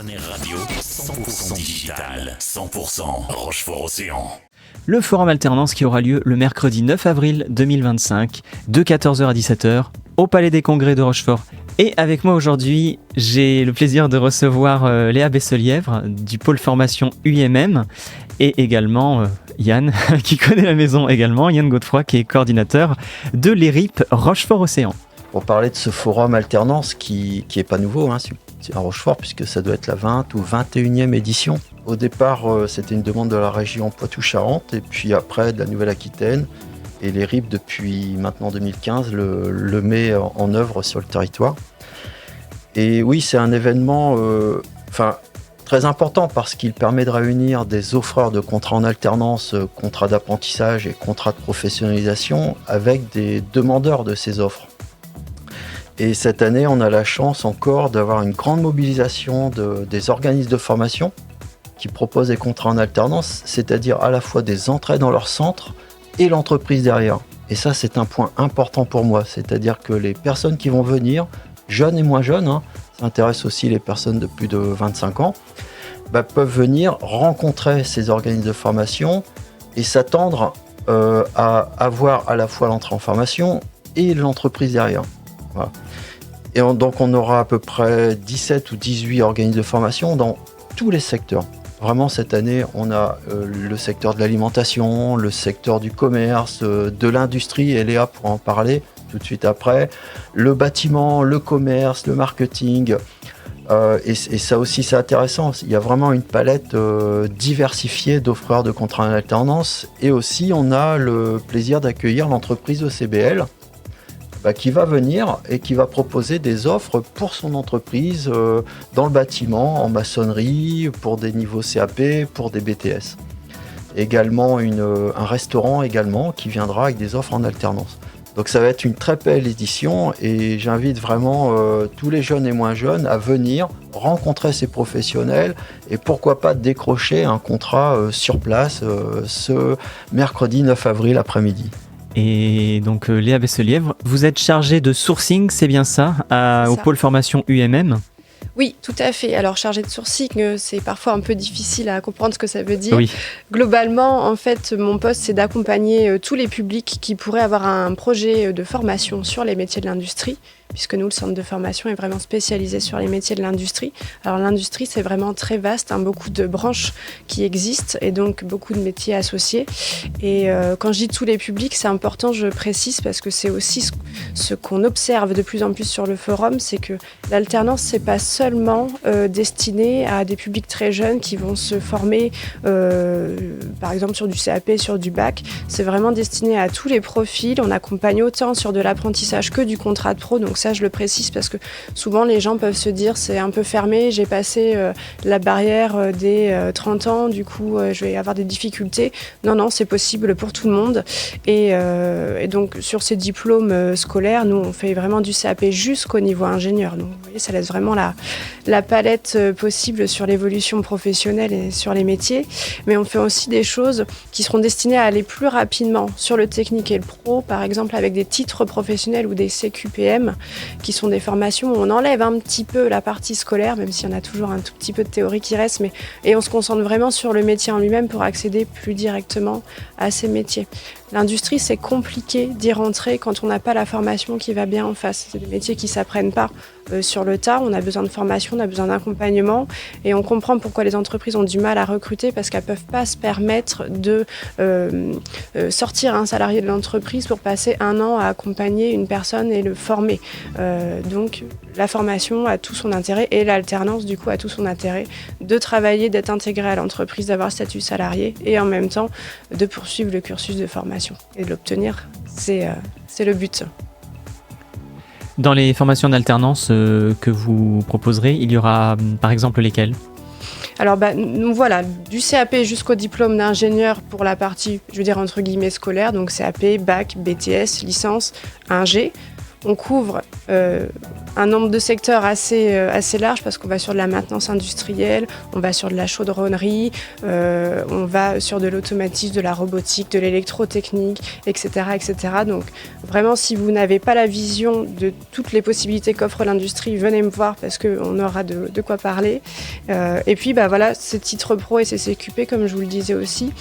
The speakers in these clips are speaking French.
Air Radio, 100% digital, 100% Rochefort-Océan. Le forum alternance qui aura lieu le mercredi 9 avril 2025 de 14h à 17h au Palais des Congrès de Rochefort. Et avec moi aujourd'hui, j'ai le plaisir de recevoir Léa Besselièvre du pôle formation UMM et également Yann qui connaît la maison également, Yann Godefroy qui est coordinateur de l'ERIP Rochefort-Océan. Pour parler de ce forum alternance qui est pas nouveau à Rochefort puisque ça doit être la 20 ou 21e édition. Au départ, c'était une demande de la région Poitou-Charentes et puis après de la Nouvelle-Aquitaine. Et l'ERIP, depuis maintenant 2015, le met en œuvre sur le territoire. Et oui, c'est un événement très important parce qu'il permet de réunir des offreurs de contrats en alternance, contrats d'apprentissage et contrats de professionnalisation avec des demandeurs de ces offres. Et cette année, on a la chance encore d'avoir une grande mobilisation des organismes de formation qui proposent des contrats en alternance, c'est-à-dire à la fois des entrées dans leur centre et l'entreprise derrière. Et ça, c'est un point important pour moi, c'est-à-dire que les personnes qui vont venir, jeunes et moins jeunes, ça intéresse aussi les personnes de plus de 25 ans, peuvent venir rencontrer ces organismes de formation et s'attendre à avoir à la fois l'entrée en formation et l'entreprise derrière. Voilà. Et donc on aura à peu près 17 ou 18 organismes de formation dans tous les secteurs. Vraiment cette année, on a le secteur de l'alimentation, le secteur du commerce, de l'industrie, et Léa pourra en parler tout de suite après, le bâtiment, le commerce, le marketing, et ça aussi c'est intéressant. Il y a vraiment une palette diversifiée d'offreurs de contrats en alternance, et aussi on a le plaisir d'accueillir l'entreprise ECBL, qui va venir et qui va proposer des offres pour son entreprise dans le bâtiment, en maçonnerie, pour des niveaux CAP, pour des BTS. Également un restaurant également qui viendra avec des offres en alternance. Donc ça va être une très belle édition et j'invite vraiment tous les jeunes et moins jeunes à venir rencontrer ces professionnels et pourquoi pas décrocher un contrat sur place ce mercredi 9 avril après-midi. Et donc Léa Besselièvre, vous êtes chargée de sourcing, c'est bien ça, au pôle formation UMM ? Oui, tout à fait. Alors, chargé de sourcing, c'est parfois un peu difficile à comprendre ce que ça veut dire. Oui. Globalement, en fait, mon poste, c'est d'accompagner tous les publics qui pourraient avoir un projet de formation sur les métiers de l'industrie, puisque nous, le centre de formation est vraiment spécialisé sur les métiers de l'industrie. Alors, l'industrie, c'est vraiment très vaste, beaucoup de branches qui existent et donc beaucoup de métiers associés. Et quand je dis tous les publics, c'est important, je précise, parce que c'est aussi ce qu'on observe de plus en plus sur le forum, c'est que l'alternance, c'est pas seulement destiné à des publics très jeunes qui vont se former, par exemple, sur du CAP, sur du bac. C'est vraiment destiné à tous les profils. On accompagne autant sur de l'apprentissage que du contrat de pro, donc ça, je le précise parce que souvent, les gens peuvent se dire c'est un peu fermé, j'ai passé la barrière des 30 ans, du coup, je vais avoir des difficultés. Non, c'est possible pour tout le monde. Et donc, sur ces diplômes scolaires, nous, on fait vraiment du CAP jusqu'au niveau ingénieur. Donc, vous voyez, ça laisse vraiment la palette possible sur l'évolution professionnelle et sur les métiers. Mais on fait aussi des choses qui seront destinées à aller plus rapidement sur le technique et le pro, par exemple avec des titres professionnels ou des CQPM, qui sont des formations où on enlève un petit peu la partie scolaire, même s'il y en a toujours un tout petit peu de théorie qui reste, et on se concentre vraiment sur le métier en lui-même pour accéder plus directement à ces métiers. L'industrie, c'est compliqué d'y rentrer quand on n'a pas la formation qui va bien en face. C'est des métiers qui ne s'apprennent pas sur le tas. On a besoin de formation, on a besoin d'accompagnement. Et on comprend pourquoi les entreprises ont du mal à recruter parce qu'elles ne peuvent pas se permettre de sortir un salarié de l'entreprise pour passer 1 an à accompagner une personne et le former. Donc, la formation a tout son intérêt et l'alternance, du coup, a tout son intérêt de travailler, d'être intégré à l'entreprise, d'avoir le statut salarié et en même temps de poursuivre le cursus de formation. Et de l'obtenir, c'est le but. Dans les formations d'alternance que vous proposerez, il y aura par exemple lesquelles ? Alors, nous voilà, du CAP jusqu'au diplôme d'ingénieur pour la partie, je veux dire entre guillemets scolaire, donc CAP, bac, BTS, licence, ingé. On couvre un nombre de secteurs assez large parce qu'on va sur de la maintenance industrielle, on va sur de la chaudronnerie, on va sur de l'automatisme, de la robotique, de l'électrotechnique, etc., etc. Donc vraiment, si vous n'avez pas la vision de toutes les possibilités qu'offre l'industrie, venez me voir parce qu'on aura de quoi parler. Et puis voilà, ces titres pro et ces CQP, comme je vous le disais aussi,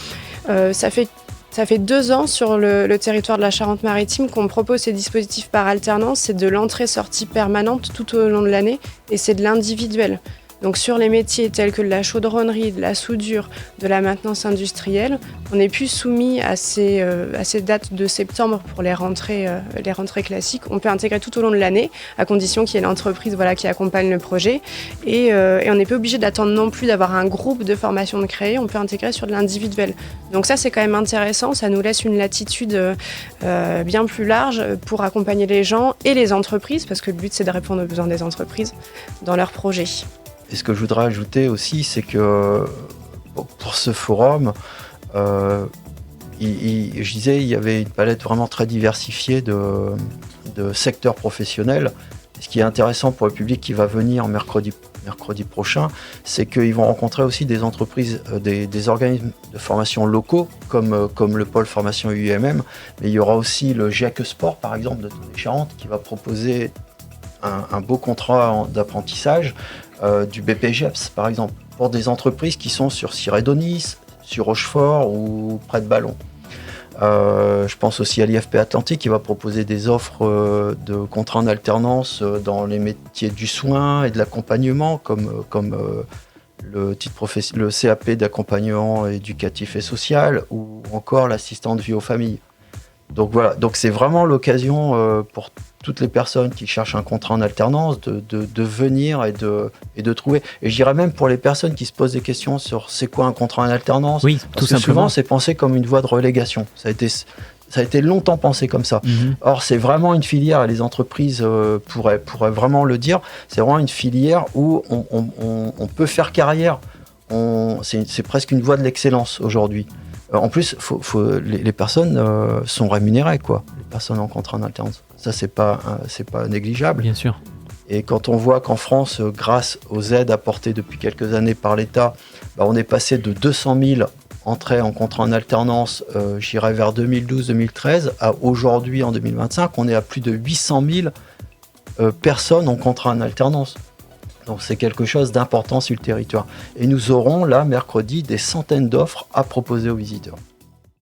ça fait 2 ans sur le territoire de la Charente-Maritime qu'on propose ces dispositifs par alternance. C'est de l'entrée-sortie permanente tout au long de l'année et c'est de l'individuel. Donc sur les métiers tels que de la chaudronnerie, de la soudure, de la maintenance industrielle, on n'est plus soumis à ces dates de septembre pour les rentrées classiques. On peut intégrer tout au long de l'année, à condition qu'il y ait l'entreprise qui accompagne le projet. Et on n'est pas obligé d'attendre non plus d'avoir un groupe de formation de créer, on peut intégrer sur de l'individuel. Donc ça, c'est quand même intéressant, ça nous laisse une latitude bien plus large pour accompagner les gens et les entreprises, parce que le but, c'est de répondre aux besoins des entreprises dans leurs projets. Et ce que je voudrais ajouter aussi, c'est que pour ce forum, je disais, il y avait une palette vraiment très diversifiée de secteurs professionnels. Ce qui est intéressant pour le public qui va venir mercredi prochain, c'est qu'ils vont rencontrer aussi des entreprises, des organismes de formation locaux, comme le pôle formation UMM, mais il y aura aussi le GIAC Sport, par exemple, de Charente, qui va proposer un beau contrat d'apprentissage, du BPGEPS par exemple, pour des entreprises qui sont sur Sirédonis, sur Rochefort ou près de Ballon. Je pense aussi à l'IFP Atlantique qui va proposer des offres de contrats en alternance dans les métiers du soin et de l'accompagnement, comme le CAP d'accompagnement éducatif et social ou encore l'assistant de vie aux familles. Donc voilà, donc c'est vraiment l'occasion pour toutes les personnes qui cherchent un contrat en alternance de venir et de trouver. Et je dirais même pour les personnes qui se posent des questions sur c'est quoi un contrat en alternance. Oui, parce tout que simplement. souvent c'est pensé comme une voie de relégation. Ça a été longtemps pensé comme ça. Or c'est vraiment une filière, et les entreprises pourraient vraiment le dire, c'est vraiment une filière où on peut faire carrière. C'est presque une voie de l'excellence aujourd'hui. En plus, les personnes sont rémunérées, quoi. Les personnes en contrat en alternance. Ça, c'est pas négligeable. Bien sûr. Et quand on voit qu'en France, grâce aux aides apportées depuis quelques années par l'État, on est passé de 200 000 entrées en contrat en alternance, j'irais vers 2012-2013, à aujourd'hui, en 2025, on est à plus de 800 000 personnes en contrat en alternance. Donc c'est quelque chose d'important sur le territoire. Et nous aurons là, mercredi, des centaines d'offres à proposer aux visiteurs.